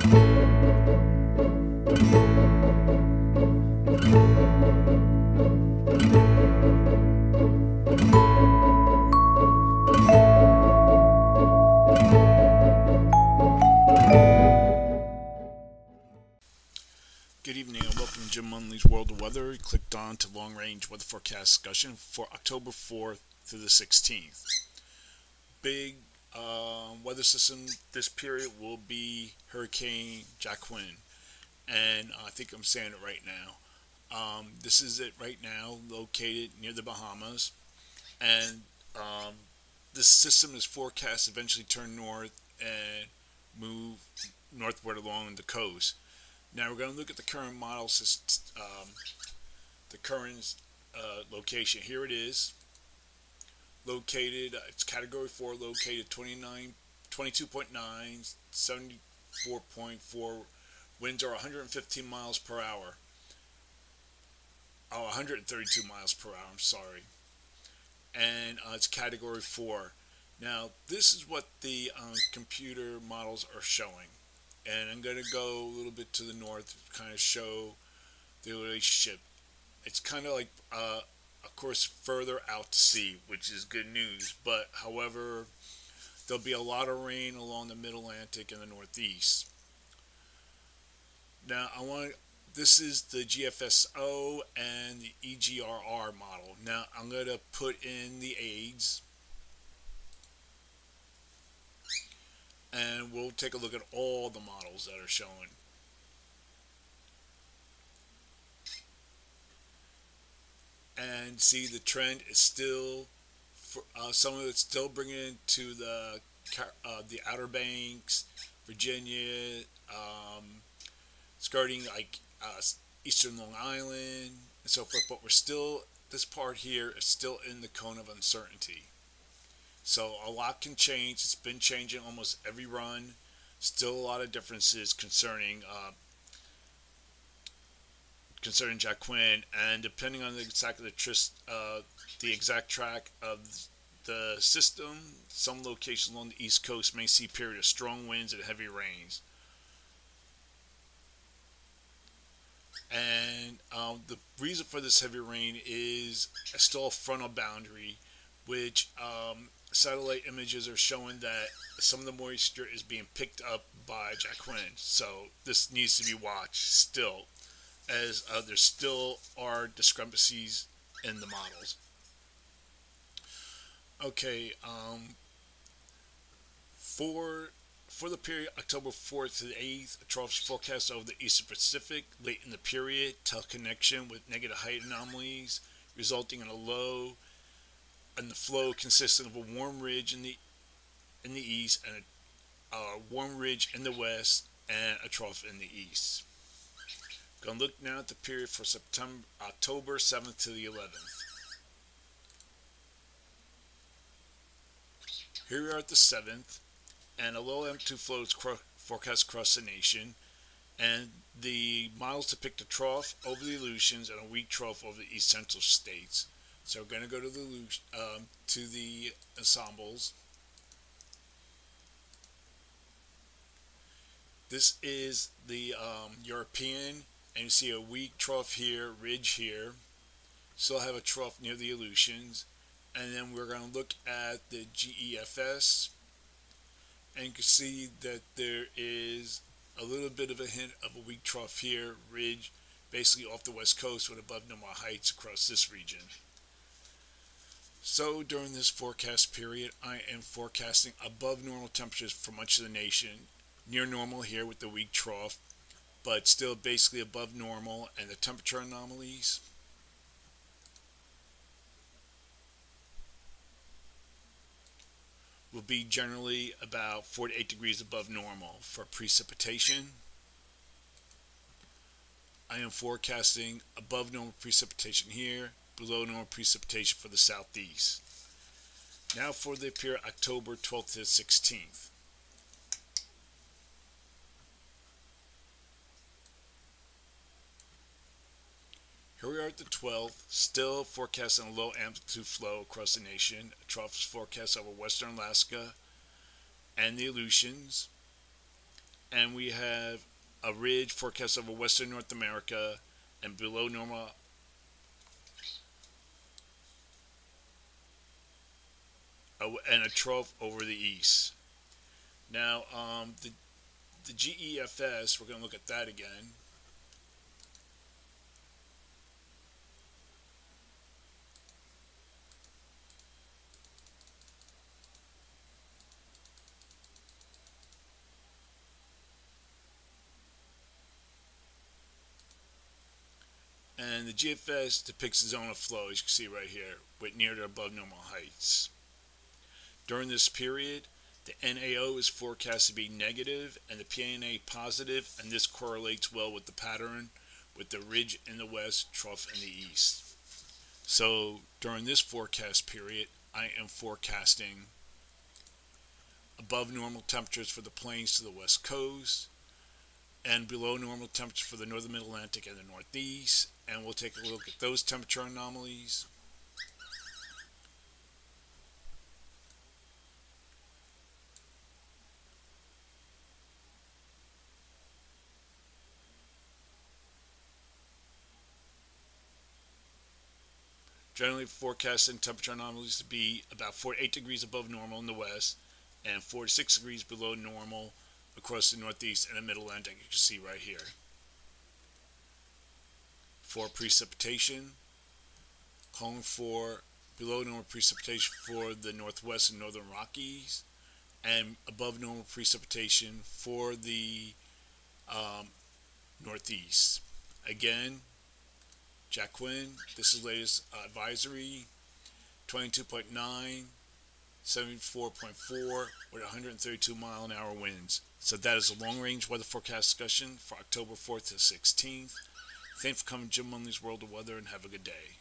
Good evening and welcome to Jim Munley's World of Weather. You clicked on to long range weather forecast discussion for October 4th to the 16th. Big weather system this period will be Hurricane Jacqueline, and I think I'm saying it right now. This is it right now, located near the Bahamas, and this system is forecast to eventually turn north and move northward along the coast. Now we're going to look at the current model system, the current location. Here it is, located, it's category 4, located 22.9, 74.4, winds are 115 miles per hour. Oh, 132 miles per hour, I'm sorry. And it's category 4. Now, this is what the computer models are showing. And I'm going to go a little bit to the north to kind of show the relationship. It's kind of like, of course, further out to sea, which is good news. But, however, there'll be a lot of rain along the mid-Atlantic and the northeast. Now, this is the GFSO and the EGRR model. Now, I'm going to put in the aids. And we'll take a look at all the models that are showing. And see, the trend is still, some of it's still bringing it to the Outer Banks, Virginia, skirting like eastern Long Island, and so forth. But we're still, this part here is still in the cone of uncertainty. So a lot can change. It's been changing almost every run. Still a lot of differences concerning Jacqueline, and depending on the exact track of the system, some locations along the East Coast may see a period of strong winds and heavy rains. And the reason for this heavy rain is still a frontal boundary, which satellite images are showing that some of the moisture is being picked up by Jacqueline. So this needs to be watched still, as there still are discrepancies in the models. Okay, for the period October 4th to the 8th, a trough forecast over the Eastern Pacific late in the period, connection with negative height anomalies, resulting in a low, and the flow consisting of a warm ridge in the east and a warm ridge in the west and a trough in the east. Going to look now at the period for October 7th to the 11th. Here we are at the 7th, and a low amplitude flow is forecast across the nation, and the models depict a trough over the Aleutians and a weak trough over the east central states. So we're going to go to the ensembles. This is the European, and you see a weak trough here, ridge here. Still have a trough near the Aleutians. And then we're going to look at the GEFS, and you can see that there is a little bit of a hint of a weak trough here, ridge, basically off the west coast with above normal heights across this region. So during this forecast period, I am forecasting above normal temperatures for much of the nation, near normal here with the weak trough, but still basically above normal, and the temperature anomalies. Will be generally about 4 to 8 degrees above normal. For precipitation, I am forecasting above normal precipitation here, below normal precipitation for the southeast. Now for the period October 12th to 16th. Here we are at the 12th, still forecasting a low amplitude flow across the nation. A trough is forecast over western Alaska and the Aleutians. And we have a ridge forecast over western North America and below normal and a trough over the east. Now, the GEFS, we're going to look at that again. And the GFS depicts a zone of flow, as you can see right here, with near to above normal heights. During this period, the NAO is forecast to be negative and the PNA positive, and this correlates well with the pattern with the ridge in the west, trough in the east. So during this forecast period, I am forecasting above normal temperatures for the plains to the west coast and below normal temperatures for the northern mid-Atlantic and the northeast. And we'll take a look at those temperature anomalies. Generally forecasting temperature anomalies to be about 4 to 8 degrees above normal in the west and 4 to 6 degrees below normal across the northeast and the mid-Atlantic, you can see right here. For precipitation, calling for below normal precipitation for the northwest and northern Rockies and above normal precipitation for the northeast. Again, Jack Quinn, this is latest advisory, 22.9, 74.4 with 132 mile an hour winds. So that is a long range weather forecast discussion for October 4th to 16th. Thanks for coming to Jim Munley's World of Weather, and have a good day.